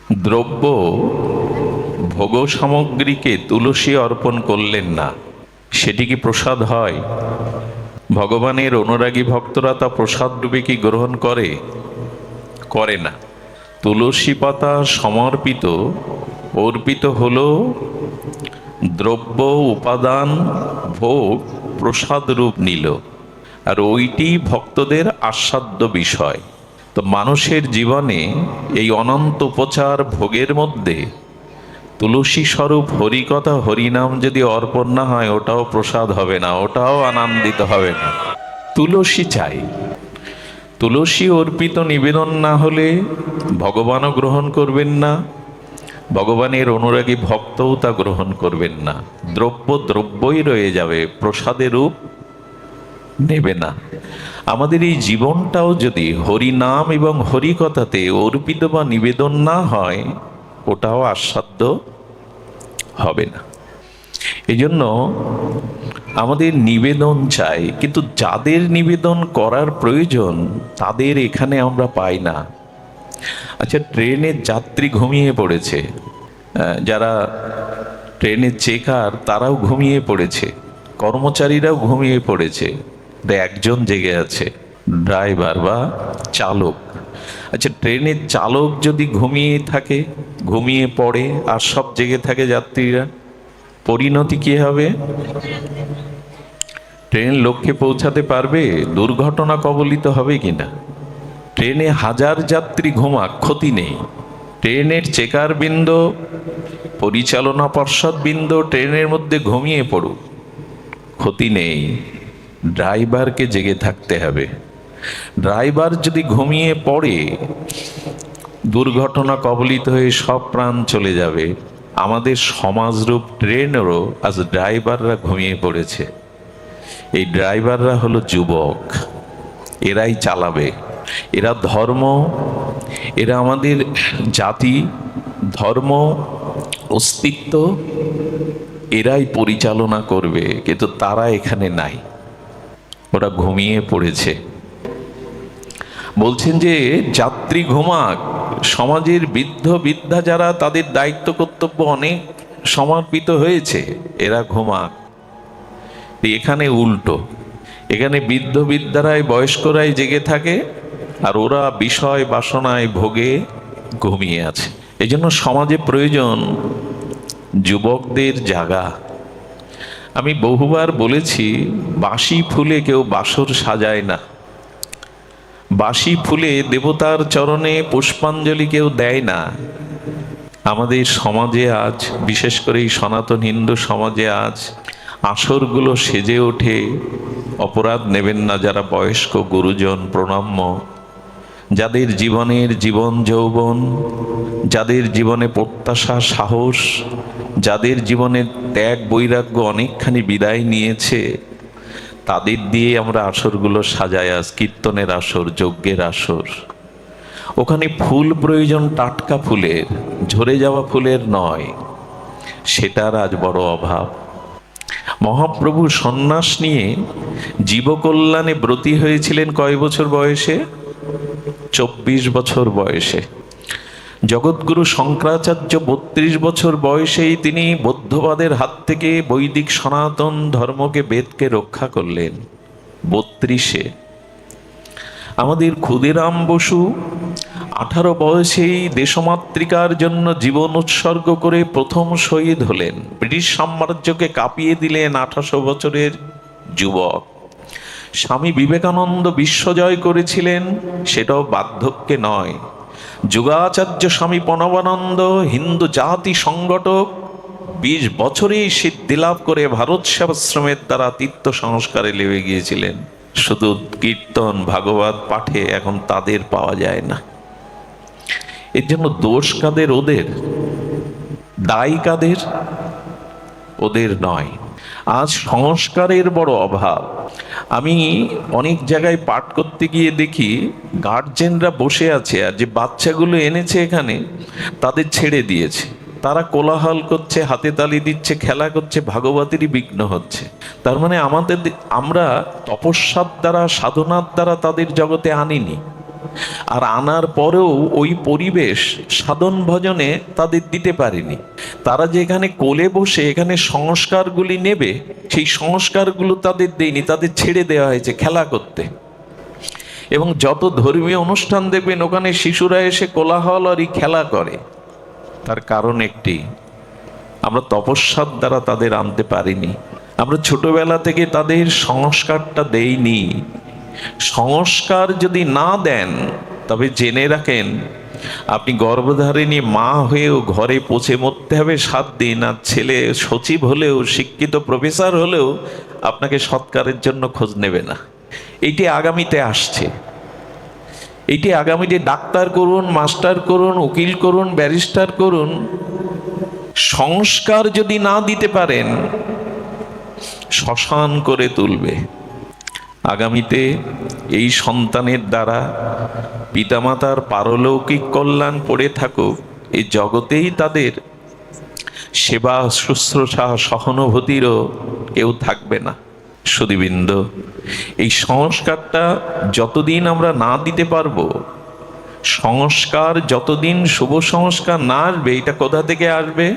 দ্রব্য ভোগ সামগ্রীকে তুলসী অর্পণ করলেন না, সেটি কি প্রসাদ হয়? ভগবানের অনুরাগী ভক্তরা তা প্রসাদ রূপে কি গ্রহণ করে? করে না। তুলসী পাতা সমর্পিত অর্পিত হলো দ্রব্য উপাদান, ভোগ প্রসাদ রূপ নিল, আর ওইটি ভক্তদের আস্বাদ্য বিষয়। তো মানুষের জীবনে এই অনন্ত উপচার ভোগের মধ্যে তুলসী স্বরূপ হরিকথা হরিনাম যদি অর্পণ না হয়, ওটাও প্রসাদ হবে না, ওটাও আনন্দিত হবে না। তুলসী চাই। তুলসী অর্পিত নিবেদন না হলে ভগবানও গ্রহণ করবেন না, ভগবানের অনুরাগী ভক্তও তা গ্রহণ করবেন না। দ্রব্য দ্রব্যই রয়ে যাবে, প্রসাদের রূপ নেবে না। আমাদের এই জীবনটাও যদি হরিনাম এবং হরিকথাতে অর্পিত বা নিবেদন না হয়, ওটাও আস্বাদ্য হবে না। এই জন্য আমাদের নিবেদন চাই, কিন্তু যাদের নিবেদন করার প্রয়োজন তাদের এখানে আমরা পাই না। আচ্ছা, ট্রেনের যাত্রী ঘুমিয়ে পড়েছে, যারা ট্রেনের চেকার তারাও ঘুমিয়ে পড়েছে, কর্মচারীরাও ঘুমিয়ে পড়েছে, একজন জেগে আছে, ড্রাইভার বা চালক। আচ্ছা, ট্রেনের চালক যদি ঘুমিয়ে থাকে, ঘুমিয়ে পড়ে, আর সব জেগে থাকে যাত্রীরা, পরিণতি কি হবে? ট্রেন লক্ষ্যে পৌঁছাতে পারবে? দুর্ঘটনা কবলিত হবে কিনা? ট্রেনে হাজার যাত্রী ঘুমাক, ক্ষতি নেই। ট্রেনের চেকার বৃন্দ, পরিচালনা পর্ষদ বৃন্দ ট্রেনের মধ্যে ঘুমিয়ে পড়ুক, ক্ষতি নেই। ড্রাইভারকে জেগে থাকতে হবে। ড্রাইভার যদি ঘুমিয়ে পড়ে, দুর্ঘটনা কবলিত হয়ে সব প্রাণ চলে যাবে। আমাদের সমাজরূপ ট্রেনেরও আজ ড্রাইভাররা ঘুমিয়ে পড়েছে। এই ড্রাইভাররা হলো যুবক, এরাই চালাবে। এরা ধর্ম, এরা আমাদের জাতি, ধর্ম, অস্তিত্ব এরাই পরিচালনা করবে, কিন্তু তারা এখানে নাই, ওরা ঘুমিয়ে পড়েছে। বলছেন যে যাত্রী ঘুমাক, সমাজের বৃদ্ধ বৃদ্ধা যারা তাদের দায়িত্ব কর্তব্য অনেক সমর্পিত হয়েছে, এরা ঘুমাক। এখানে উল্টো, এখানে বৃদ্ধ বৃদ্ধারাই বয়স্করাই জেগে থাকে, আর ওরা বিষয় বাসনায় ভোগে ঘুমিয়ে আছে। এই জন্য সমাজে প্রয়োজন যুবকদের জাগা। আমি বহুবার বলেছি, বাসি ফুলে কেউ বাসর সাজায় না, বাসি ফুলে দেবতার চরণে পুষ্পাঞ্জলি কেউ দেয় না। আমাদের সমাজে আজ, বিশেষ করে এই সনাতন হিন্দু সমাজে আজ আসরগুলো সেজে ওঠে। অপরাধ নেবেন না যারা বয়স্ক গুরুজন প্রণাম্য, যাদের জীবনের জীবন যৌবন, যাদের জীবনে প্রত্যাশা সাহস, যাদের জীবনে ত্যাগ বৈরাগ্য অনেকখানি বিদায় নিয়েছে, তাদের দিয়ে আমরা আসরগুলো সাজাই। আজ কীর্তনের আসর, যজ্ঞের আসর, ওখানে ফুল প্রয়োজন টাটকা ফুলের, ঝরে যাওয়া ফুলের নয়, সেটার আজ বড় অভাব। মহাপ্রভু সন্ন্যাস নিয়ে জীবকল্যাণে ব্রতী হয়েছিলেন কয় বছর বয়সে? 24 বছর বয়সে। জগৎগুরু শঙ্করাচার্য 32 বছর বয়সেই তিনি বৌদ্ধবাদের হাত থেকে বৈদিক সনাতন ধর্মকে, বেদকে রক্ষা করলেন 32-এ। আমাদের ক্ষুদিরাম বসু 18 বয়সেই দেশমাতৃকার জন্য জীবন উৎসর্গ করে প্রথম শহীদ হলেন, ব্রিটিশ সাম্রাজ্যকে কাঁপিয়ে দিলেন 18 বছরের যুবক। স্বামী বিবেকানন্দ বিশ্বজয় করেছিলেন, সেটাও বার্ধক্যে নয়। যুগাচার্য স্বামী প্রণবানন্দ হিন্দু জাতি সংগঠক, 20 বছরেই সিদ্ধি লাভ করে ভারত সেবাশ্রমের দ্বারা তীর্থ সংস্কারে লেগে গিয়েছিলেন। শুধু কীর্তন ভাগবত পাঠে এখন তাদের পাওয়া যায় না। এর জন্য দোষ কাদের? ওদের। দায়ী কাদের? ওদের নয়। আজ সংস্কারের বড় অভাব। আমি অনেক জায়গায় পাঠ করতে গিয়ে দেখি গার্জেনরা বসে আছে, আর যে বাচ্চাগুলো এনেছে এখানে তাদের ছেড়ে দিয়েছে। তারা কোলাহল করছে, হাতে তালি দিচ্ছে, খেলা করছে, ভাগবতেরই বিঘ্ন হচ্ছে। তার মানে আমরা তপস্যার দ্বারা, সাধনার দ্বারা তাদের জগতে আনিনি, আর আনার পরেও ওই পরিবেশ সাধন ভজনে তাদের দিতে পারেনি। তারা যে এখানে কোলে বসে এখানে সংস্কারগুলি নেবে, সেই সংস্কারগুলো তাদের দেয়নি, তাদের ছেড়ে দেওয়া হয়েছে খেলা করতে। এবং যত ধর্মীয় অনুষ্ঠান দেখবেন ওখানে শিশুরা এসে কোলাহল আর খেলা করে। তার কারণ একটি, আমরা তপস্যার দ্বারা তাদের আনতে পারিনি, আমরা ছোটবেলা থেকে তাদের সংস্কারটা দেইনি। সংস্কার যদি না দেন তবে জেনে রাখেন, আপনি গর্ভধারিণী মা হয়েও ঘরে পচে মরতে হবে 7 দিন, আর ছেলে সচিব হলেও শিক্ষিত প্রফেসর হলেও আপনাকে সৎকারের জন্য খোঁজ নেবে না। এইটি আগামীতে আসছে, এইটি আগামীতে ডাক্তার করুন, মাস্টার করুন, উকিল করুন, ব্যারিস্টার করুন, সংস্কার যদি না দিতে পারেন শ্মশান করে তুলবে। আগামীতে এই সন্তানের দ্বারা পিতামাতার পারলৌকিক কল্যাণ পড়ে থাকুক, এই জগতেই তাদের সেবা শুশ্রূষা সহানুভূতিরও কেউ থাকবে না। সুধীবৃন্দ, এই সংস্কারটা যতদিন আমরা না দিতে পারবো, সংস্কার যতদিন শুভ সংস্কার না আসবে, এটা কোথা থেকে আসবে?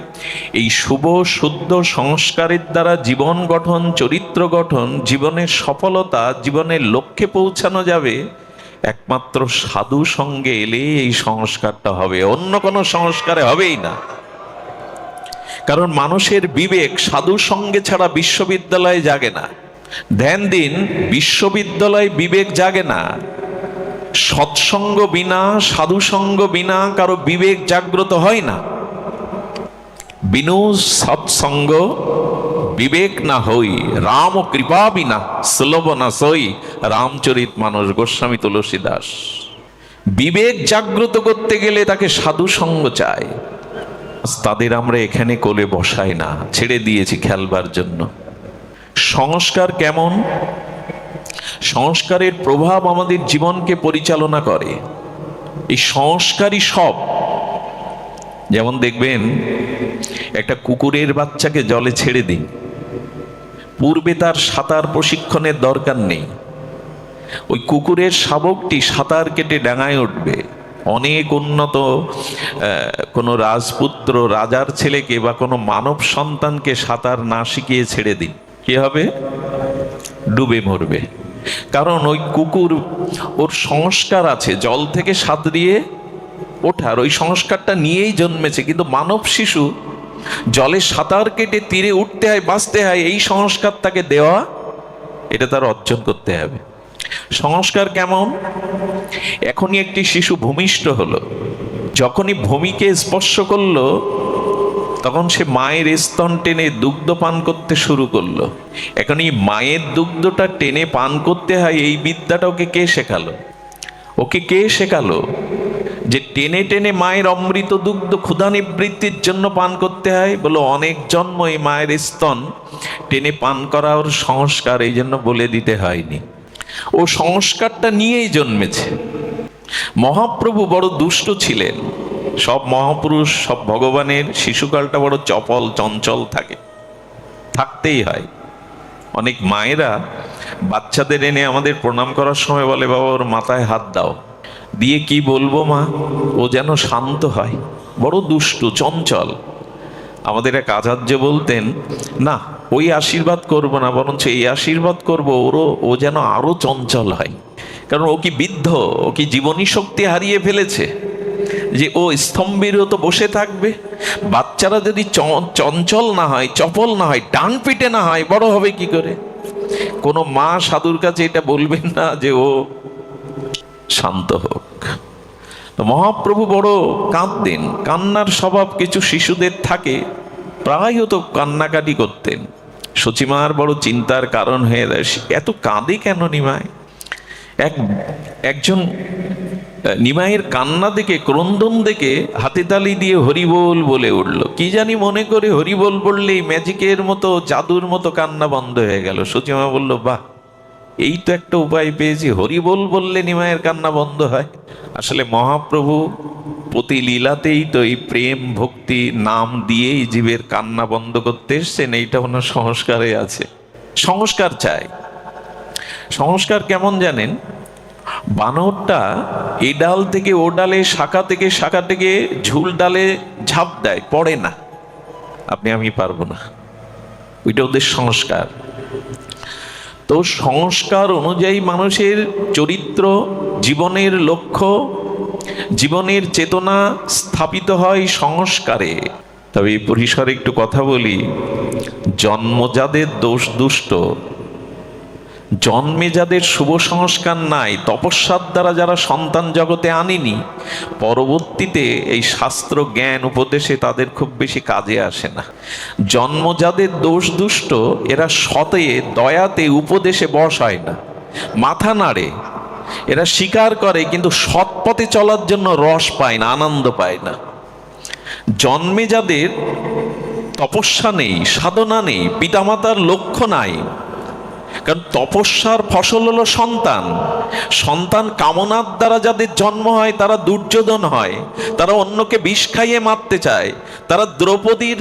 এই শুভ শুদ্ধ সংস্কারের দ্বারা জীবন গঠন, চরিত্র গঠন, জীবনের সফলতা, জীবনের লক্ষ্যে পৌঁছানো যাবে একমাত্র সাধু সঙ্গে এলে। এই সংস্কারটা হবে, অন্য কোনো সংস্কারে হবেই না। কারণ মানুষের বিবেক সাধু সঙ্গে ছাড়া বিশ্ববিদ্যালয়ে জাগে না। ধ্যান দিন, বিশ্ববিদ্যালয় বিবেক জাগে না। সৎসঙ্গ বিনা, সাধু সঙ্গ বিনা কারো বিবেক জাগ্রত হয় না। বিনু সৎসঙ্গ বিবেক না হই, রাম কৃপা বিনা সুলভ না সই। রামচরিত মানস, গোস্বামী তুলসীদাস। বিবেক জাগ্রত করতে গেলে তাকে সাধু সঙ্গ চাই। তাদের আমরা এখানে কোলে বসাই না, ছেড়ে দিয়েছি খেলবার জন্য। সংস্কার কেমন? সংস্কারের প্রভাব আমাদের জীবনকে পরিচালনা করে। এই সংস্কারই সব। যেমন দেখবেন একটা কুকুরের বাচ্চাকে জলে ছেড়ে দিন, পূর্বে তার সাঁতার প্রশিক্ষণের দরকার নেই। ওই কুকুরের শাবকটি সাঁতার কেটে ডাঙায় উঠবে। অনেক উন্নত কোনো রাজপুত্র, রাজার ছেলেকে বা কোনো মানব সন্তানকে সাঁতার না শিখিয়ে ছেড়ে দিন, কি হবে? ডুবে মরবে। কারণ ওই কুকুর, ওর সংস্কার আছে জল থেকে সাঁতরিয়ে ওঠার, ওই সংস্কারটা নিয়েই জন্মেছে। কিন্তু মানব শিশু জলে সাঁতার কেটে তীরে উঠতে হয়, বাঁচতে হয়, এই সংস্কার তাকে দেওয়া, এটা তার অর্জন করতে হবে। সংস্কার কেমন? এখনই একটি শিশু ভূমিষ্ঠ হলো, যখনই ভূমিকে স্পর্শ করলো তখন সে মায়ের স্তন টেনে দুগ্ধ পান করতে শুরু করলো। এখন এই মায়ের দুগ্ধটা টেনে পান করতে হয়, এই বিদ্যাটা ওকে কে শেখালো? ওকে কে শেখালো যে টেনে টেনে মায়ের অমৃত দুগ্ধ ক্ষুধা নিবৃত্তির জন্য পান করতে হয়? বলো, অনেক জন্ম এই মায়ের স্তন টেনে পান করা ওর সংস্কার, এই জন্য বলে দিতে হয়নি। ও সংস্কারটা নিয়েই জন্মেছে। মহাপ্রভু বড় দুষ্ট ছিলেন। সব মহাপুরুষ, সব ভগবানের শিশুকালটা বড় চপল চঞ্চল থাকে, থাকতেই হয়। অনেক মায়েরা বাচ্চাদের এনে আমাদের প্রণাম করার সময় বলে, বাবা ওর মাথায় হাত দাও। দিয়ে কি বলবো মা, ও যেন শান্ত হয়, বড় দুষ্টু চঞ্চল। আমাদের এক আচার্য বলতেন, না ওই আশীর্বাদ করবো না, বরঞ্চ এই আশীর্বাদ করবো ও যেন আরো চঞ্চল হয়। কারণ ও কি বৃদ্ধ, ও কি জীবনী শক্তি হারিয়ে ফেলেছে যে ও স্তম্ভিত বসে থাকবে? বাচ্চারা যদি চঞ্চল না হয়, চপল না হয়, ডান পিটে না হয়, বড় হবে কি করে? কোনো মা সাধুর কাছে এটা বলবেন না যে ও শান্ত হোক। মহাপ্রভু বড় কাঁদতেন, কান্নার স্বভাব কিছু শিশুদের থাকে, প্রায়ত কান্নাকাটি করতেন। সচিমার বড় চিন্তার কারণ হয়ে যায়, এত কাঁদে কেন নিমাই? একজন নিমাইয়ের কান্না দেখে, ক্রন্দন দেখে হাতে তালি দিয়ে হরিবোল বলে উঠল। কি জানি মনে করে হরিবোল বললেই ম্যাজিকের মতো, জাদুর মতো কান্না বন্ধ হয়ে গেল। সচিমা বলল, বাহ, এই তো একটা উপায় পেয়েছি, হরিবোল বললে নিমাইয়ের কান্না বন্ধ হয়। আসলে মহাপ্রভু প্রতি লীলাতেই তো এই প্রেম ভক্তি নাম দিয়েই জীবের কান্না বন্ধ করতে এসছেন। এইটা ওনার সংস্কারে আছে। সংস্কার চাই। সংস্কার কেমন জানেন? বানরটা এ ডাল থেকে ও ডালে, শাখা থেকে শাখা থেকে ঝুল ডালে ঝাঁপ দেয়, পড়ে না। আপনি আমি পারবো না, ওইটা ওদের সংস্কার। তো সংস্কার অনুযায়ী মানুষের চরিত্র, জীবনের লক্ষ্য, জীবনের চেতনা স্থাপিত হয় সংস্কারে। তবে এই পরিসরে একটু কথা বলি, জন্ম যাদের দোষ দুষ্ট, জন্মে যাদের শুভ সংস্কার নাই, তপস্যার দ্বারা যারা সন্তান জগতে আনেনি, পরবর্তীতে এই শাস্ত্র জ্ঞান উপদেশে তাদের খুব বেশি কাজে আসে না। জন্ম যাদের দোষ দুষ্ট, এরা সতে দয়াতে উপদেশে বশ হয় না, মাথা নাড়ে, এরা স্বীকার করে কিন্তু সৎ পথে চলার জন্য রস পায় না, আনন্দ পায় না। জন্মে যাদের তপস্যা নেই, সাধনা নেই, পিতামাতার লক্ষ্য নাই, কারণ তপস্যার ফসল হলো সন্তান। সন্তান কামনার দ্বারা যাদের জন্ম হয় তারা দুর্যোধন হয়, তারা অন্যকে বিষ খাইয়ে মারতে চায়, তারা দ্রৌপদীর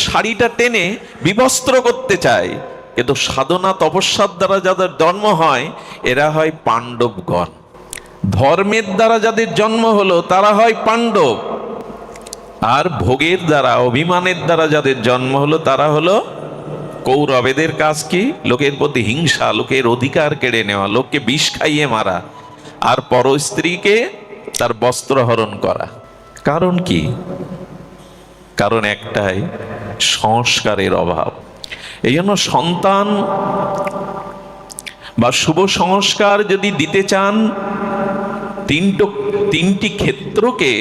শাড়িটা টেনে বিবস্ত্র করতে চায়। কিন্তু সাধনা তপস্যার দ্বারা যাদের জন্ম হয় এরা হয় পাণ্ডবগণ। ধর্মের দ্বারা যাদের জন্ম হলো তারা হয় পাণ্ডব, আর ভোগের দ্বারা, অভিমানের দ্বারা যাদের জন্ম হলো তারা হলো কৌরব। এদের কাজ কি? লোকের প্রতি হিংসা, লোকের অধিকার কেড়ে নেওয়া, লোককে বিষ খাইয়ে মারা, আর পর স্ত্রীকে তার বস্ত্র হরণ করা। কারণ কি? কারণ একটাই, সংস্কারের অভাব। এই জন্য সন্তান বা শুভ সংস্কার যদি দিতে চান, তিনটি ক্ষেত্রকে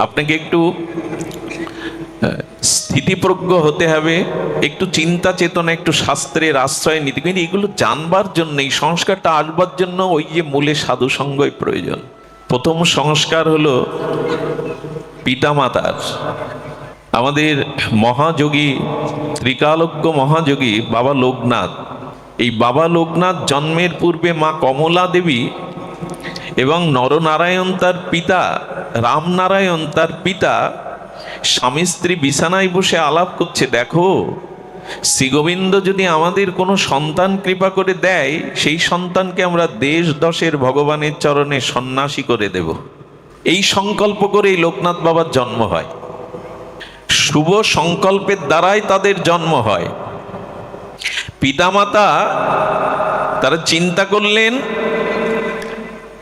আপনাকে একটু স্থিতিপ্রজ্ঞ হতে হবে, একটু চিন্তা চেতনা, একটু শাস্ত্রের আশ্রয় নিতে। কিন্তু এগুলো জানবার জন্য, এই সংস্কারটা আসবার জন্য ওই যে মূলে সাধু সঙ্গই প্রয়োজন। প্রথম সংস্কার হলো পিতামাতার। আমাদের মহাযোগী, ত্রিকালজ্ঞ মহাযোগী বাবা লোকনাথ, এই বাবা লোকনাথ জন্মের পূর্বে মা কমলা দেবী এবং নরনারায়ণ তার পিতা, রামনারায়ণ তার পিতা, স্বামী স্ত্রী বিছানায় বসে আলাপ করছে, দেখো শ্রীগোবিন্দ যদি আমাদের কোনো সন্তান কৃপা করে দেয়, সেই সন্তানকে আমরা দেশ দশের ভগবানের চরণে সন্ন্যাসী করে দেব। এই সংকল্প করে এই লোকনাথ বাবার জন্ম হয়। শুভ সংকল্পের দ্বারাই তাদের জন্ম হয়। পিতামাতা তারা চিন্তা করলেন,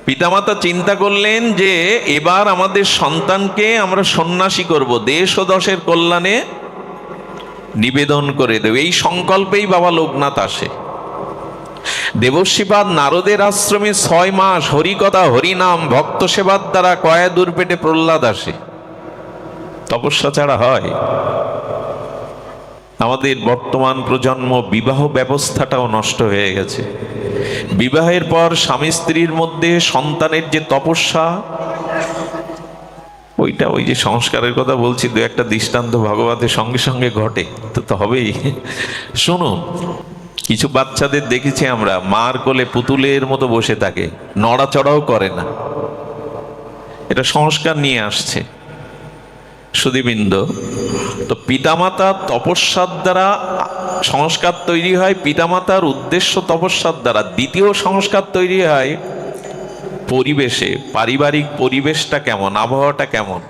পিতামাতা চিন্তা করলেন যে এবার আমাদের সন্তানকে আমরা সন্ন্যাসী করব, দেশ ও দশের কল্যাণে নিবেদন করে দেব। এই সংকল্পেই বাবা লোকনাথ আসে। দেবর্ষিপাদ নারদের আশ্রমে 6 মাস হরিকথা হরিনাম ভক্ত সেবার দ্বারা কয়া দূর পেটে প্রহ্লাদ আসে। তপস্যা ছাড়া হয়? আমাদের বর্তমান প্রজন্ম বিবাহ ব্যবস্থাটাও নষ্ট হয়ে গেছে। বিবাহের পর স্বামী স্ত্রীর মধ্যে সন্তানের যে তপস্যা, ওইটা ওই যে সংস্কারের কথা বলছি, দু একটা দৃষ্টান্ত ভাগবতের সঙ্গে সঙ্গে ঘটে, তো হবেই। শুনুন, কিছু বাচ্চাদের দেখেছি আমরা, মার কোলে পুতুলের মতো বসে থাকে, নড়াচড়াও করে না। এটা সংস্কার নিয়ে আসছে সুধীবৃন্দ। তো পিতামাতার তপস্যার দ্বারা সংস্কার তৈরি হয়, পিতামাতার উদ্দেশ্য তপস্যার দ্বারা। দ্বিতীয় সংস্কার তৈরি হয় পরিবেশে। পারিবারিক পরিবেশটা কেমন, আবহাওয়াটা কেমন।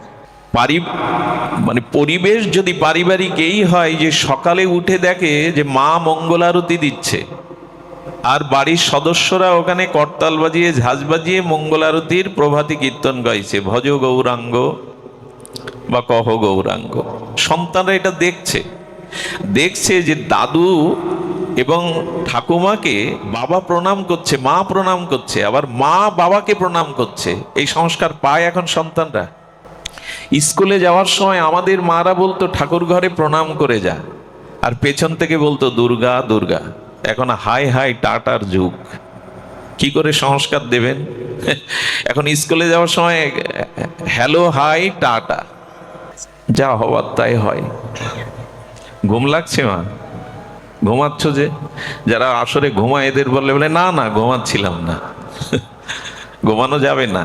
মানে পরিবেশ যদি পারিবারিক এই হয় যে সকালে উঠে দেখে যে মা মঙ্গলারতি দিচ্ছে, আর বাড়ির সদস্যরা ওখানে করতাল বাজিয়ে ঝাঁঝ বাজিয়ে মঙ্গলারতির প্রভাতী কীর্তন গাইছে, ভজ গৌরাঙ্গ বা কহ গৌরাঙ্গ। সন্তানরা এটা দেখছে যে দাদু এবং ঠাকুমাকে বাবা প্রণাম করছে, মা প্রণাম করছে, আবার মা বাবাকে প্রণাম করছে। এই সংস্কার পায় এখন সন্তানরা। স্কুলে যাওয়ার সময় আমাদের মারা বলতো ঠাকুর ঘরে প্রণাম করে যা, আর পেছন থেকে বলতো দুর্গা দুর্গা। এখন হাই হাই টাটার যুগ, কি করে সংস্কার দেবেন? এখন স্কুলে যাওয়ার সময় হ্যালো হাই টাটা, যা হওয়ার তাই হয়। ঘুম লাগছে মা? ঘুমাচ্ছ যে? যারা আসরে ঘুমায় এদের বললে বলে না না ঘুমাচ্ছিলাম না। ঘুমানো যাবে না।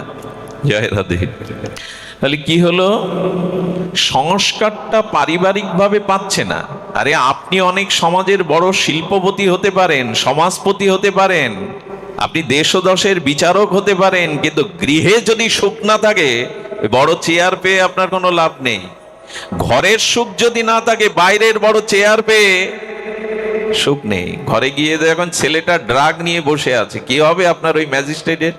জয় রাধে। তাহলে কি হলো? সংস্কারটা পারিবারিকভাবে পাচ্ছে না। আরে আপনি অনেক সমাজের বড় শিল্পপতি হতে পারেন, সমাজপতি হতে পারেন, আপনি দেশ ও দশের বিচারক হতে পারেন, কিন্তু গৃহে যদি সুখ না থাকে, বড় চেয়ার পেয়ে আপনার কোনো লাভ নেই। ঘরের সুখ যদি না থাকে, বাইরের বড় চেয়ার পেয়ে সুখ নেই। ঘরে গিয়ে দেখুন ছেলেটা ড্রাগ নিয়ে বসে আছে, কি হবে আপনার ওই ম্যাজিস্ট্রেটের?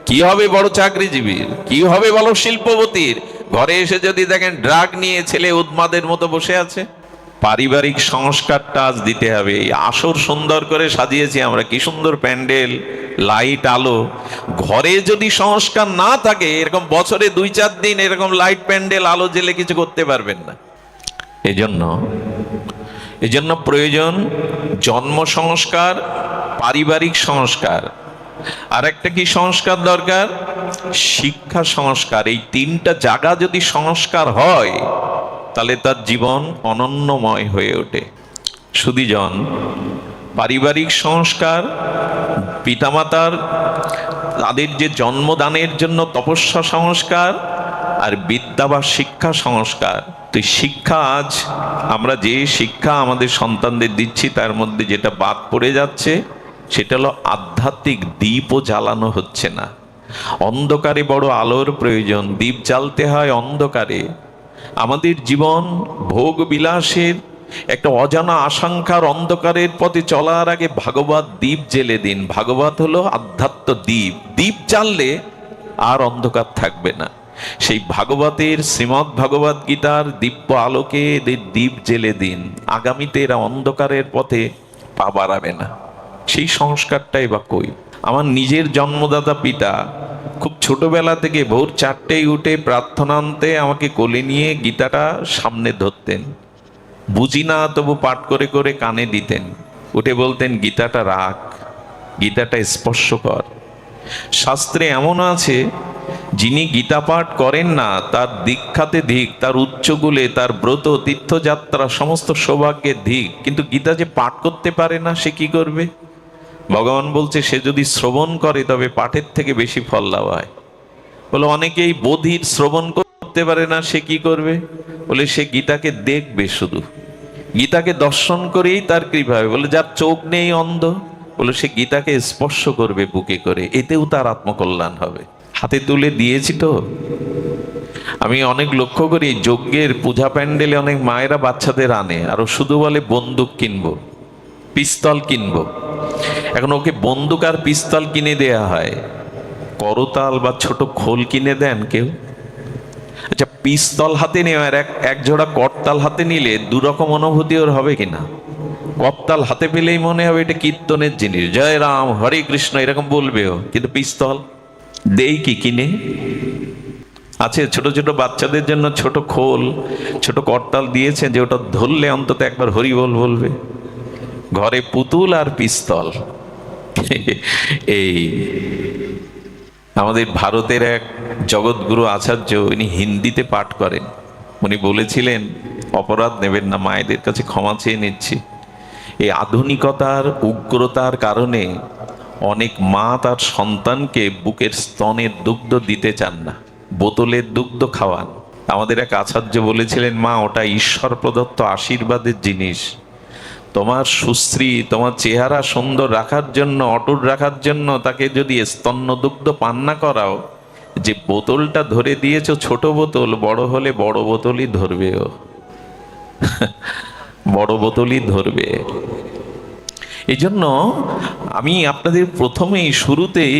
কি হবে বড় চাকরিজীবীর? কি হবে বড় শিল্পপতির? ঘরে এসে যদি দেখেন ড্রাগ নিয়ে ছেলে উন্মাদের মতো বসে আছে। পারিবারিক সংস্কারটা আজ দিতে হবে। এই আসর সুন্দর করে সাজিয়েছি আমরা, কি সুন্দর প্যান্ডেল, লাইট, আলো। ঘরে যদি সংস্কার না থাকে, এরকম বছরে 2-4 দিন এরকম লাইট, প্যান্ডেল, আলো জেলে কিছু করতে পারবেন না। এজন্য প্রয়োজন জন্ম সংস্কার, পারিবারিক সংস্কার, আর একটা কি সংস্কার দরকার? শিক্ষা সংস্কার। এই 3টা জায়গা যদি সংস্কার হয়, তাহলে তার জীবন অনন্যময় হয়ে ওঠে। সুধীজন, পারিবারিক সংস্কার, পিতামাতার তাদের যে জন্মদানের জন্য তপস্যা সংস্কার, আর বিদ্যা বা শিক্ষা সংস্কার। তো শিক্ষা, আজ আমরা যে শিক্ষা আমাদের সন্তানদের দিচ্ছি, তার মধ্যে যেটা বাদ পড়ে যাচ্ছে, সেটা হলো আধ্যাত্মিক দীপও জ্বালানো হচ্ছে না। অন্ধকারে বড় আলোর প্রয়োজন, দীপ জ্বালতে হয় অন্ধকারে। আমাদের জীবন ভোগ বিলাসের একটা অজানা আশঙ্কার অন্ধকারের পথে চলার আগে ভাগবত দীপ জেলে দিন। ভাগবত হলো আধ্যাত্ম দ্বীপ। দ্বীপ জ্বাললে আর অন্ধকার থাকবে না। সেই ভাগবতের, শ্রীমদ্ ভাগবত গীতার দিব্য আলোকে দ্বীপ জেলে দিন। আগামীতে এরা অন্ধকারের পথে পা বাড়াবে না। সেই সংস্কারটাই বা কই? আমার নিজের জন্মদাতা পিতা খুব ছোটবেলা থেকে ভোর 4টেয় উঠে প্রার্থনান্তে আমাকে কোলে নিয়ে গীতাটা সামনে ধরতেন। বুঝি না তবু পাঠ করে করে কানে দিতেন। উঠে বলতেন, গীতাটা রাখ, গীতাটা স্পর্শ কর। শাস্ত্রে এমন আছে, যিনি গীতা পাঠ করেন না, তার দীক্ষাতে ধিক, তার উচ্চগুলে, তার ব্রত, তীর্থযাত্রা, সমস্ত সৌভাগ্যের ধিক। কিন্তু গীতা যে পাঠ করতে পারে না, সে কি করবে? ভগবান বলছে, সে যদি শ্রবণ করে তবে পাঠের থেকে বেশি ফল লাভ হয়। বলে অনেকেই বোধির শ্রবণ করতে পারে না, সে কি করবে? বলে সে গীতাকে দেখবে, শুধু গীতাকে দর্শন করেই তার কৃপা হবে। বলে যার চোখ নেই, অন্ধ, বলে সে গীতাকে স্পর্শ করবে বুকে করে, এতেও তার আত্মকল্যাণ হবে। হাতে তুলে দিয়েছি তো। আমি অনেক লক্ষ্য করি, যজ্ঞের পূজা প্যান্ডেলে অনেক মায়েরা বাচ্চাদের আনে, আর শুধু বলে বন্দুক কিনবো, পিস্তল কিনবো। এখন ওকে বন্দুক আর পিস্তল কিনে দেয়া হয়, করতাল বা ছোট খোল কিনে দেন কেউ? আচ্ছা, পিস্তল হাতে নিয়ে আর এক জোড়া করতাল হাতে নিলে দুরকম অনুভূতি ওর হবে কিনা? করতাল হাতে পেলেই মনে হবে এটা কীর্তনের জিনিস, জয় রাম, হরে কৃষ্ণ, এরকম বলবেও। কিন্তু পিস্তল দেই কি কিনে? আছে ছোট ছোট বাচ্চাদের জন্য ছোট খোল, ছোট করতাল দিয়েছে, যে ওটা ধরলে অন্তত একবার হরি বল বলবে। ঘরে পুতুল আর পিস্তল। এই আমাদের ভারতের এক জগৎগুরু আচার্য, উনি হিন্দিতে পাঠ করেন। উনি বলেছিলেন, অপরাধ নেবেন না, মায়েদের কাছে ক্ষমা চেয়ে নিচ্ছি, এই আধুনিকতার উগ্রতার কারণে অনেক মা তার সন্তানকে বুকের স্তনের দুগ্ধ দিতে চান না, বোতলের দুগ্ধ খাওয়ান। আমাদের এক আচার্য বলেছিলেন, মা, ওটা ঈশ্বর প্রদত্ত আশীর্বাদের জিনিস। তোমার সুশ্রী, তোমার চেহারা সুন্দর রাখার জন্য, অটুট রাখার জন্য তাকে যদি স্তন্য দুগ্ধ পান না করাও, যে বোতলটা ধরে দিয়েছ ছোট বোতল, বড় হলে বড় বোতলই ধরবে, ও বড় বোতলই ধরবে। এই জন্য আমি আপনাদের প্রথমেই শুরুতেই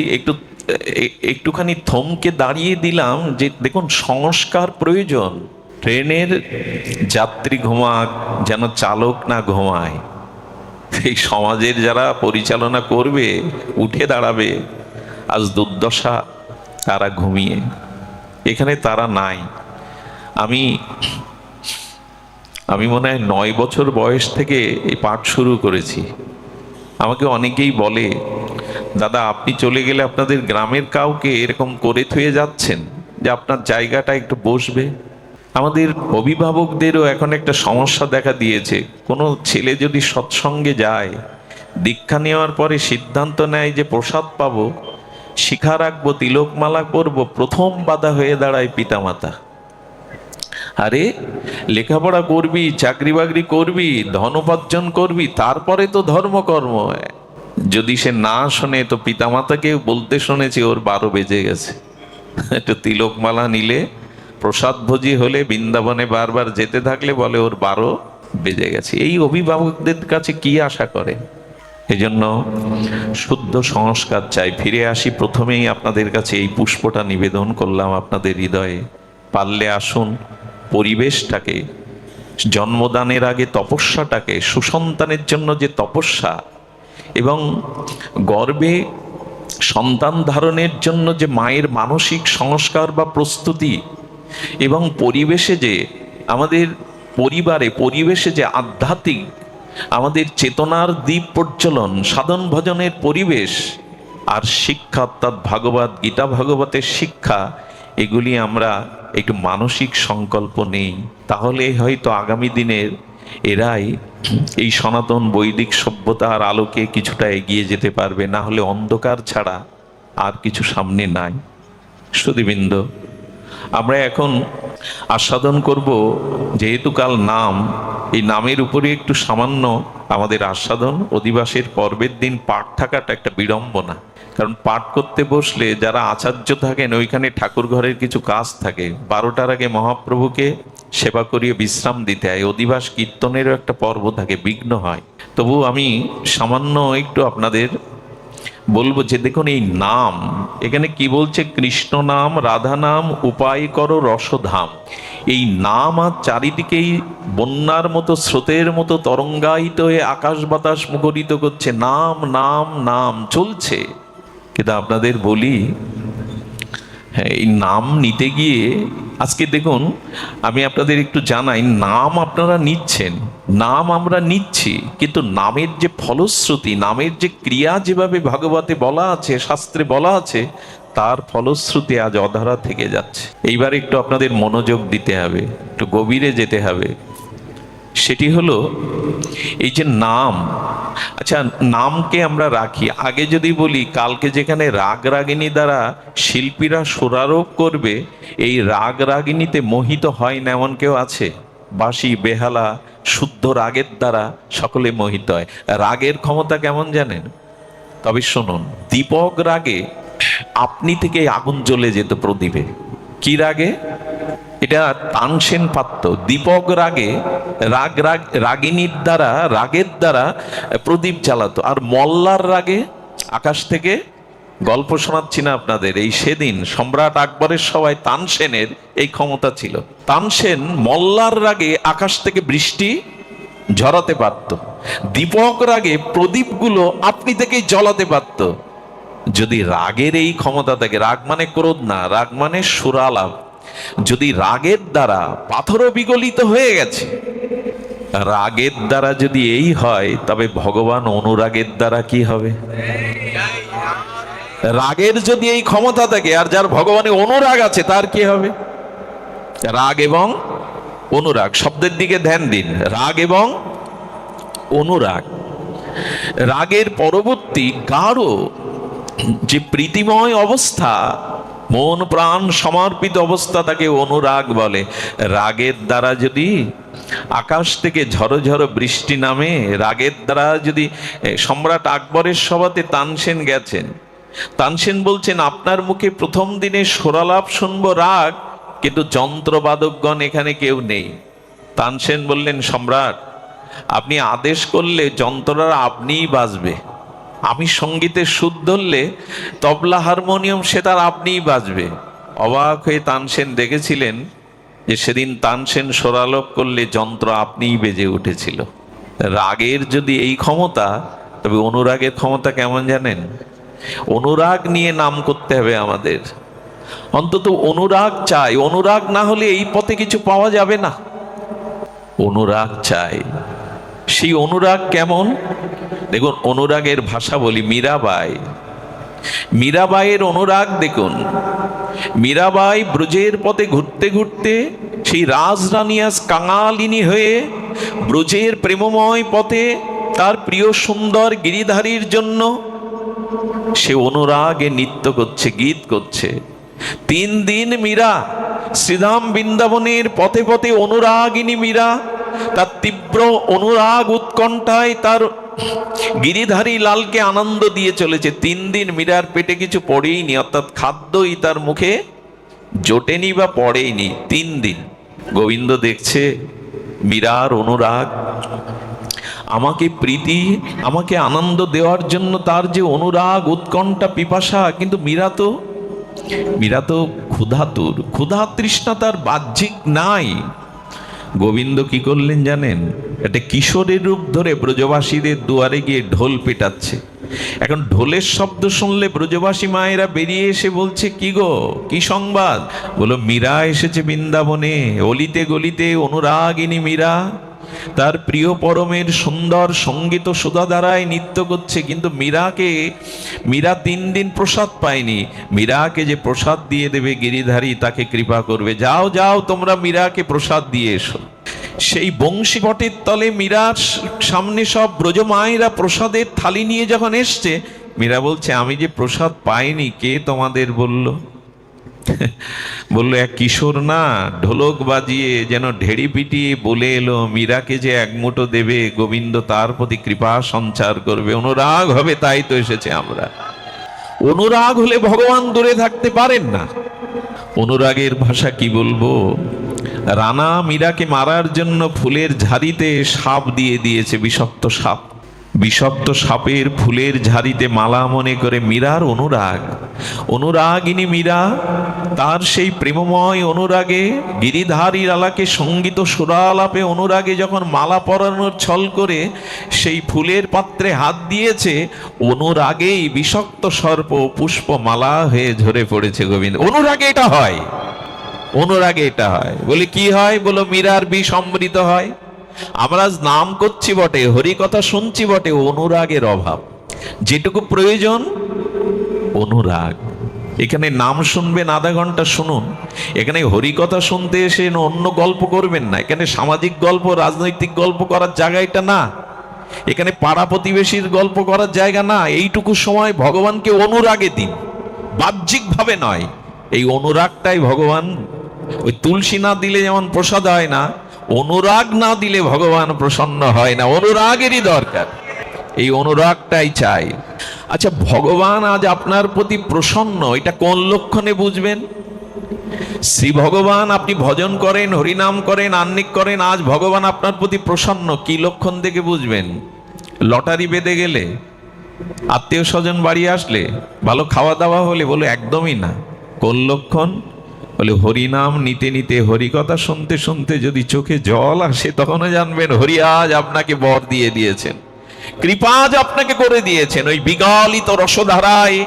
একটুখানি থমকে দাঁড়িয়ে দিলাম যে দেখুন, সংস্কার প্রয়োজন। ট্রেনের যাত্রী ঘুমাক, যেন চালক না ঘুমায়। এই সমাজের যারা পরিচালনা করবে, উঠে দাঁড়াবে, আজ দুর্দশা, তারা ঘুমিয়ে, এখানে তারা নাই। আমি মনে হয় 9 বছর বয়স থেকে এই পাঠ শুরু করেছি। আমাকে অনেকেই বলে, দাদা আপনি চলে গেলে আপনাদের গ্রামের কাউকে এরকম করে থুয়ে যাচ্ছেন যে আপনার জায়গাটা একটু বসবে। আমাদের অভিভাবকদেরও এখন একটা সমস্যা দেখা দিয়েছে। কোনো ছেলে যদি সৎসঙ্গে যায়, দীক্ষা নেওয়ার পরে সিদ্ধান্ত নেয় যে প্রসাদ পাবো, শিখা রাখবো, তিলকমালা করবো, প্রথম বাধা হয়ে দাঁড়ায় পিতামাতা। আরে লেখাপড়া করবি, চাকরি বাকরি করবি, ধন উপার্জন করবি, তারপরে তো ধর্মকর্ম। যদি সে না শোনে তো পিতামাতাকে বলতে শুনেছি ওর 12 বেজে গেছে। একটু তিলকমালা নিলে, প্রসাদ ভোজি হলে, বৃন্দাবনে বারবার যেতে থাকলে বলে ওর 12 বেজে গেছে। এই অভিভাবকদের কাছে কি আশা করে? এই জন্য শুদ্ধ সংস্কার চাই। ফিরে আসি, প্রথমেই আপনাদের কাছে এই পুষ্পটা নিবেদন করলাম আপনাদের হৃদয়ে। পারলে আসুন, পরিবেশটাকে, জন্মদানের আগে তপস্যাটাকে, সুসন্তানের জন্য যে তপস্যা এবং গর্ভে সন্তান ধারণের জন্য যে মায়ের মানসিক সংস্কার বা প্রস্তুতি, এবং পরিবেশে যে আমাদের পরিবেশে যে আধ্যাত্মিক আমাদের চেতনার দ্বীপ প্রজ্বলন, সাধন ভজনের পরিবেশ, আর শিক্ষা অর্থাৎ ভাগবত গীতা ভাগবতের শিক্ষা, এগুলি আমরা একটু মানসিক সংকল্প নেই, তাহলে হয়তো আগামী দিনের এরাই এই সনাতন বৈদিক সভ্যতার আলোকে কিছুটা এগিয়ে যেতে পারবে। না হলে অন্ধকার ছাড়া আর কিছু সামনে নাই। সুধীবৃন্দ, আমরা এখন আস্বাদন করব, যেহেতু কাল নাম, এই নামের উপরে একটু সামান্য আমাদের আস্বাদন। অধিবাসের পর্বের দিন পাঠ থাকাটা একটা বিড়ম্বনা, কারণ পাঠ করতে বসলে যারা আচার্য থাকেন ওইখানে ঠাকুর ঘরের কিছু কাজ থাকে, 12টার আগে মহাপ্রভুকে সেবা করিয়ে বিশ্রাম দিতে হয়। অধিবাস কীর্তনেরও একটা পর্ব থাকে, বিঘ্ন হয়। তবু আমি সামান্য একটু আপনাদের বলবো যে দেখুন, এই নাম এখানে কি বলছে? কৃষ্ণ নাম, রাধা নাম, উপায় করো রসধাম। এই নাম আর চারিদিকেই বন্যার মতো, স্রোতের মতো তরঙ্গায়িত হয়ে আকাশ বাতাস মুখরিত করছে। নাম নাম নাম চলছে। কিন্তু আপনাদের বলি, হ্যাঁ, এই নাম নিতে গিয়ে আজকে দেখুন, আমি আপনাদের একটু জানাই, নাম আপনারা নিচ্ছেন, নাম আমরা নিচ্ছি, কিন্তু নামের যে ফলশ্রুতি, নামের যে ক্রিয়া যেভাবে ভাগবতে বলা আছে, শাস্ত্রে বলা আছে, তার ফলশ্রুতি আজ অধরা থেকে যাচ্ছে। এইবার একটু আপনাদের মনোযোগ দিতে হবে, একটু গভীরে যেতে হবে। সেটি হলো এই যে নাম। আচ্ছা, নামকে আমরা রাখি। আগে যদি বলি, কালকে যেখানে রাগ রাগিনী দ্বারা শিল্পীরা সুরারোপ করবে, এই রাগ রাগিনীতে মোহিত হয় না এমন কেউ আছে? বাঁশি, বেহালা, শুদ্ধ রাগের দ্বারা সকলে মোহিত হয়। রাগের ক্ষমতা কেমন জানেন? তবে শুনুন, দীপক রাগে আপনি থেকে আগুন জ্বলে যেত প্রদীপে। কি রাগে? এটা তানসেন পাত্র। দীপক রাগে রাগিনীর দ্বারা, রাগের দ্বারা প্রদীপ জ্বালাতো। আর মল্লার রাগে আকাশ থেকে, গল্প শোনাচ্ছি না আপনাদের, এই সেদিন সম্রাট আকবরের সভায় তানসেনের এই ক্ষমতা ছিল। তানসেন মল্লার রাগে আকাশ থেকে বৃষ্টি ঝরাতে পারত। দীপক রাগে প্রদীপগুলো আপনি থেকেই জ্বলাতে পারত। যদি রাগের এই ক্ষমতা থাকে, রাগ মানে ক্রোধ না, রাগ মানে সুরালাভ, যদি রাগের দ্বারা পাথরও বিগলিত হয়ে গেছে, রাগের দ্বারা যদি এই হয়, তবে ভগবান অনুরাগের দ্বারা কি হবে? রাগের যদি এই ক্ষমতা থাকে, আর যার ভগবানে অনুরাগ আছে, তার কি হবে? রাগ এবং অনুরাগ শব্দের দিকে ধ্যান দিন। রাগ এবং অনুরাগ। রাগের পরবর্তী গাঢ় যে প্রীতিময় অবস্থা, মন প্রাণ সমর্পিত অবস্থা, তাকে অনুরাগ বলে। রাগের দ্বারা যদি আকাশ থেকে ঝড়ো ঝড়ো বৃষ্টি নামে, রাগের দ্বারা যদি, সম্রাট আকবরের সভাতে তানসেন গেছেন, তানসেন বলছেন, আপনার মুখে প্রথম দিনে সুরালাপ শুনবো রাগ, কিন্তু যন্ত্রবাদকগণ এখানে কেউ নেই। তানসেন বললেন, সম্রাট, আপনি আদেশ করলে যন্ত্ররা আপনিই বাজবে। আমি সঙ্গীতের সুর ধরলে তবলা হারমোনিয়াম সে তার আপনিই বাজবে। অবাক হয়ে তানসেন দেখেছিলেন যে সেদিন তানসেন স্বরালোপ করলে যন্ত্র আপনিই বেজে উঠেছিল। রাগের যদি এই ক্ষমতা, তবে অনুরাগের ক্ষমতা কেমন জানেন? অনুরাগ নিয়ে নাম করতে হবে আমাদের। অন্তত অনুরাগ চাই। অনুরাগ না হলে এই পথে কিছু পাওয়া যাবে না। অনুরাগ চাই। সেই অনুরাগ কেমন? দেখুন, অনুরাগের ভাষা বলি। মীরাবাইয়ের অনুরাগ দেখুন। মীরাবাই ব্রজের পথে ঘুরতে ঘুরতে সেই রাজরানী আজ কাঙালিনী হয়ে ব্রজের প্রেমময় পথে তার প্রিয় সুন্দর গিরিধারীর জন্য সে অনুরাগে নৃত্য করছে, গীত করছে। 3 দিন মীরা শ্রীধাম বৃন্দাবনের পথে পথে অনুরাগিনী মীরা তার তীব্র অনুরাগ উৎকণ্ঠায় তার গিরিধারী লালকে আনন্দ দিয়ে চলেছে। 3 দিন মীরার পেটে কিছু পড়েইনি, অর্থাৎ খাদ্যই তার মুখে জোটেনি বা পড়েইনি 3 দিন। গোবিন্দ দেখছে মীরার অনুরাগ, আমাকে প্রীতি, আমাকে আনন্দ দেওয়ার জন্য তার যে অনুরাগ, উৎকণ্ঠা, পিপাসা, কিন্তু মীরা তো ক্ষুধাতুর, ক্ষুধা তৃষ্ণা তার বাহ্যিক নাই। গোবিন্দ কি করলেন জানেন? একটা কিশোরের রূপ ধরে ব্রজবাসীদের দুয়ারে গিয়ে ঢোল পেটাচ্ছে। এখন ঢোলের শব্দ শুনলে ব্রজবাসী মায়েরা বেরিয়ে এসে বলছে, কি গো, কি সংবাদ? বলো, মীরা এসেছে বৃন্দাবনে, অলিতে গলিতে অনুরাগিনী মীরা তার প্রিয় পরমের সুন্দর সঙ্গীত সুধা দ্বারায় নৃত্য করছে। কিন্তু মীরা 3 দিন প্রসাদ পায়নি। মীরাকে যে প্রসাদ দিয়ে দেবে গিরিধারী, তাকে কৃপা করবে। যাও যাও, তোমরা মীরাকে প্রসাদ দিয়ে এসো। সেই বংশী বটের তলে মীরার সামনে সব ব্রজমায়েরা প্রসাদের থালি নিয়ে যখন এসছে, মীরা বলছে, আমি যে প্রসাদ পাইনি, কে তোমাদের বলল? বললো, এক কিশোর না ঢোলক বাজিয়ে যেন ঢেড়ি পিটিয়ে বলে এলো মীরাকে যে এক মুঠো দেবে, গোবিন্দ তার প্রতি কৃপা সঞ্চার করবে, অনুরাগ হবে, তাই তো এসেছে আমরা। অনুরাগ হলে ভগবান দূরে থাকতে পারেন না। অনুরাগের ভাষা কি বলবো? রানা মীরাকে মারার জন্য ফুলের ঝাড়িতে সাপ দিয়ে দিয়েছে, বিষাক্ত সাপ। বিষাক্ত সাপের ফুলের ঝাড়িতে মালা মনে করে মীরার অনুরাগিনী মীরা তার সেই প্রেমময় অনুরাগে, গিরিধারী লালাকে সঙ্গীত সুরালাপে অনুরাগে যখন মালা পরানোর ছল করে সেই ফুলের পাত্রে হাত দিয়েছে, অনুরাগেই বিষাক্ত সর্প পুষ্প মালা হয়ে ঝরে পড়েছে। গোবিন্দ, অনুরাগে এটা হয়, অনুরাগে এটা হয়। বলে কি হয়? বলো, মীরার বিষ অমৃত হয়। আমরা নাম করছি বটে, হরি কথা শুনছি বটে, অনুরাগের অভাব। যেটুকু প্রয়োজন অনুরাগ। এখানে নাম শুনবেন, আধা ঘন্টা শুনুন। এখানে হরি কথা শুনতে এসে অন্য গল্প করবেন না। এখানে সামাজিক গল্প, রাজনৈতিক গল্প করার জায়গা এটা না। এখানে পাড়া প্রতিবেশীর গল্প করার জায়গা না। এইটুকু সময় ভগবানকে অনুরাগে দিন, বাহ্যিক ভাবে নয়। এই অনুরাগটাই ভগবান। ওই তুলসী না দিলে যেমন প্রসাদ হয় না, অনুরাগ না দিলে ভগবান প্রসন্ন হয় না। অনুরাগেরই দরকার, এই অনুরাগটাই চাই। আচ্ছা, ভগবান আজ আপনার প্রতি প্রসন্ন, এটা কোন লক্ষণে বুঝবেন? শ্রী ভগবান, আপনি ভজন করেন, হরিনাম করেন, আহ্নিক করেন, আজ ভগবান আপনার প্রতি প্রসন্ন, কি লক্ষণ দেখে বুঝবেন? লটারি বেঁধে গেলে, আত্মীয় স্বজন বাড়ি আসলে, ভালো খাওয়া দাওয়া হলে? বলে একদমই না। কোন লক্ষণ? বলে হরিনাম নিতে নিতে, হরি কথা শুনতে শুনতে যদি চোখে জল আসে, তখনও জানবেন হরি আজ আপনাকে বর দিয়ে দিয়েছেন, কৃপা আজ আপনাকে করে দিয়েছেন। ওই বিগলিত রসধারায়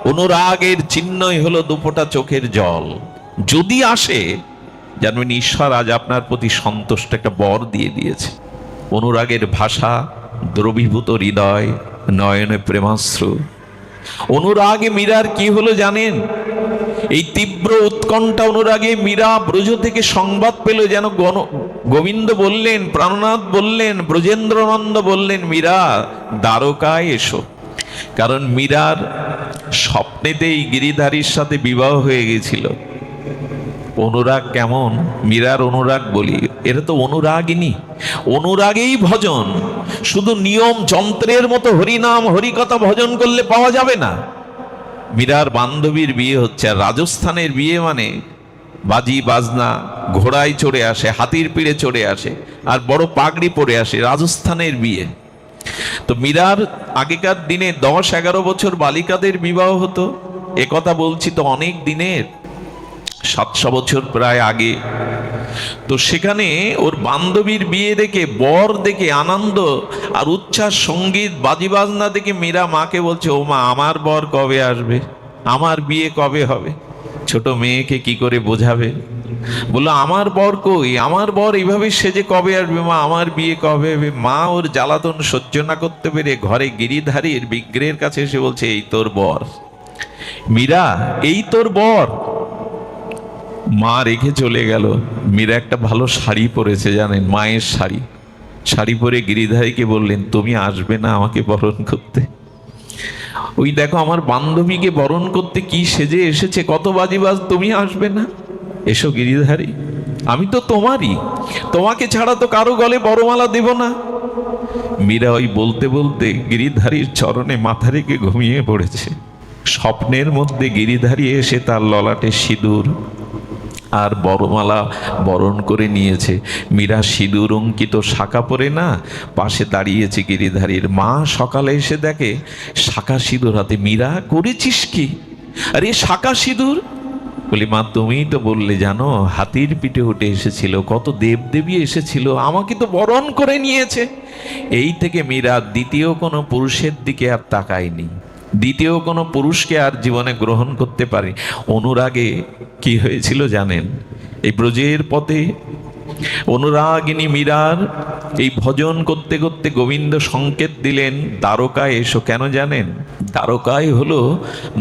অনুরাগের চিহ্নই হলো দুপোটা চোখের জল। যদি আসে, জানবেন ঈশ্বর আজ আপনার প্রতি সন্তুষ্ট, একটা বর দিয়ে দিয়েছে। অনুরাগের ভাষা, দ্রবীভূত হৃদয়, নয়নে প্রেমাশ্রু। অনুরাগে মীরার কি হলো জানেন? এই তীব্র উৎকণ্ঠা অনুরাগে মীরা ব্রজ থেকে সংবাদ পেল, যেন গোবিন্দ বললেন, প্রাণনাথ বললেন, ব্রজেন্দ্রনন্দ বললেন, মীরা দ্বারকায় এসো। কারণ মীরার স্বপ্নেতেই গিরিধারীর সাথে বিবাহ হয়ে গেছিল। অনুরাগ কেমন? মীরার অনুরাগ বলি, এরা তো অনুরাগিনী, অনুরাগেই ভজন। শুধু নিয়ম যন্ত্রের মতো হরিনাম হরিকথা ভজন করলে পাওয়া যাবে না। মীরার বান্ধবীর বিয়ে হচ্ছে, আর রাজস্থানের বিয়ে মানে বাজি বাজনা, ঘোড়ায় চড়ে আসে, হাতির পিঠে চড়ে আসে, আর বড় পাগড়ি পরে আসে, রাজস্থানের বিয়ে। তো মীরার আগেকার দিনে 10-11 বছর বালিকাদের বিবাহ হতো। এ কথা বলছি তো অনেক দিনের, 700 বছর প্রায় আগে। তো সেখানে ওর বান্ধবীর বিয়ে দেখে, বর দেখে আনন্দ আর উচ্ছ্বাস, সঙ্গীত বাজি বাজনা দেখে মীরা মাকে বলছে, ও মা, আমার বর কবে আসবে, আমার বিয়ে কবে হবে? ছোট মেয়েকে কি করে বোঝাবে? বললো, আমার বর কই, আমার বর এইভাবে সেজে কবে আসবে মা, আমার বিয়ে কবে হবে? মা ওর জ্বালাতন সহ্য না করতে পেরে ঘরে গিরিধারীর বিগ্রহের কাছে এসে বলছে, এই তোর বর। মীরা, এই তোর বর। মা রেখে চলে গেল। মীরা একটা ভালো শাড়ি পরেছে, জানেন, মায়ের শাড়ি। শাড়ি পরে গিরিধারীকে বললেন, তুমি আসবে না আমাকে বরণ করতে? ওই দেখো, আমার বান্ধবীকে বরণ করতে কি সেজে এসেছে, কত বাজিবাজ, তুমি আসবে না? এসো গিরিধারী, আমি তো তোমারই, তোমাকে ছাড়া তো কারো গলে বড়মালা দেব না। মীরা ওই বলতে বলতে গিরিধারীর চরণে মাথা রেখে ঘুমিয়ে পড়েছে। স্বপ্নের মধ্যে গিরিধারী এসে তার ললাটে সিঁদুর আর বরমালা বরণ করে নিয়েছে। মীরা সিঁদুর অঙ্কিত শাঁখা পরে না পাশে দাঁড়িয়েছে গিরিধারীর মা। সকালে এসে দেখে শাঁখা সিঁদুর হাতে। মীরা, করেছিস কি? আরে শাঁখা সিঁদুর। বলি, মা তুমিই তো বললে জানো, হাতির পিঠে উঠে এসেছিল, কত দেবদেবী এসেছিল, আমাকে তো বরণ করে নিয়েছে। এই থেকে মীরা দ্বিতীয় কোনো পুরুষের দিকে আর তাকায়নি, দ্বিতীয় কোনো পুরুষকে আর জীবনে গ্রহণ করতে পারে। অনুরাগে কি হয়েছিল জানেন? এই ব্রজের পথে অনুরাগিনী মীরার এই ভজন করতে করতে গোবিন্দ সংকেত দিলেন দ্বারকায় এসো। কেন জানেন? দ্বারকায় হলো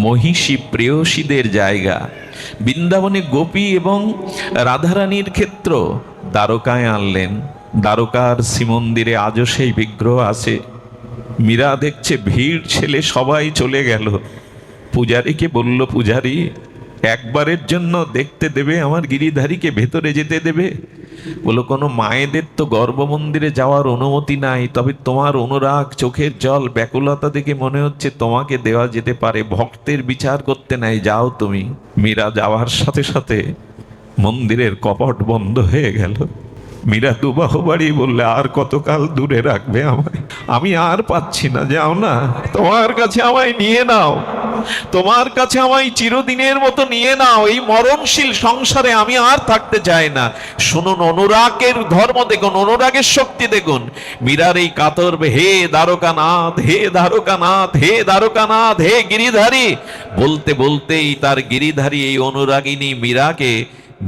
মহিষী প্রেয়সীদের জায়গা। বৃন্দাবনে গোপী এবং রাধারানীর ক্ষেত্র। দ্বারকায় আনলেন। দ্বারকার শ্রীমন্দিরে আজও সেই বিগ্রহ আছে। মীরা দেখছে ভিড় ছেলে সবাই চলে গেল। পূজারীকে বলল, পূজারী একবারের জন্য দেখতে দেবে আমার গিরিধারীকে, ভেতরে যেতে দেবে? বলো, কোনো মায়েদের তো গর্ভমন্দিরে যাওয়ার অনুমতি নাই, তবে তোমার অনুরাগ, চোখের জল, ব্যাকুলতা দেখে মনে হচ্ছে তোমাকে দেওয়া যেতে পারে। ভক্তের বিচার করতে নাই, যাও তুমি। মীরা যাওয়ার সাথে সাথে মন্দিরের কপট বন্ধ হয়ে গেল। মীরা দুবাহ বাড়ি বললে, আর কতকাল দূরে রাখবে আমায়? আমি আর পাচ্ছি না, যাও না, তোমার কাছে আমায় নিয়ে নাও, তোমার কাছে আমায় চিরদিনের মতো নিয়ে নাও। এই মরণশীল সংসারে আমি আর থাকতে চাই না। শুনুন, অনুরাগের ধর্ম দেখুন, অনুরাগের শক্তি দেখুন। মীরার এই কাতর, হে দ্বারকানাথ, হে দ্বারকানাথ, হে দ্বারকানাথ, হে গিরিধারী বলতে বলতেই তার গিরিধারী এই অনুরাগিনী মীরাকে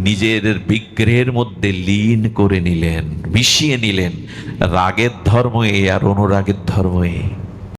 নিজের বিগ্রহের মধ্যে লীন করে নিলেন, মিশিয়ে নিলেন। রাগের ধর্ম এ আর অনুরাগের ধর্ম এ।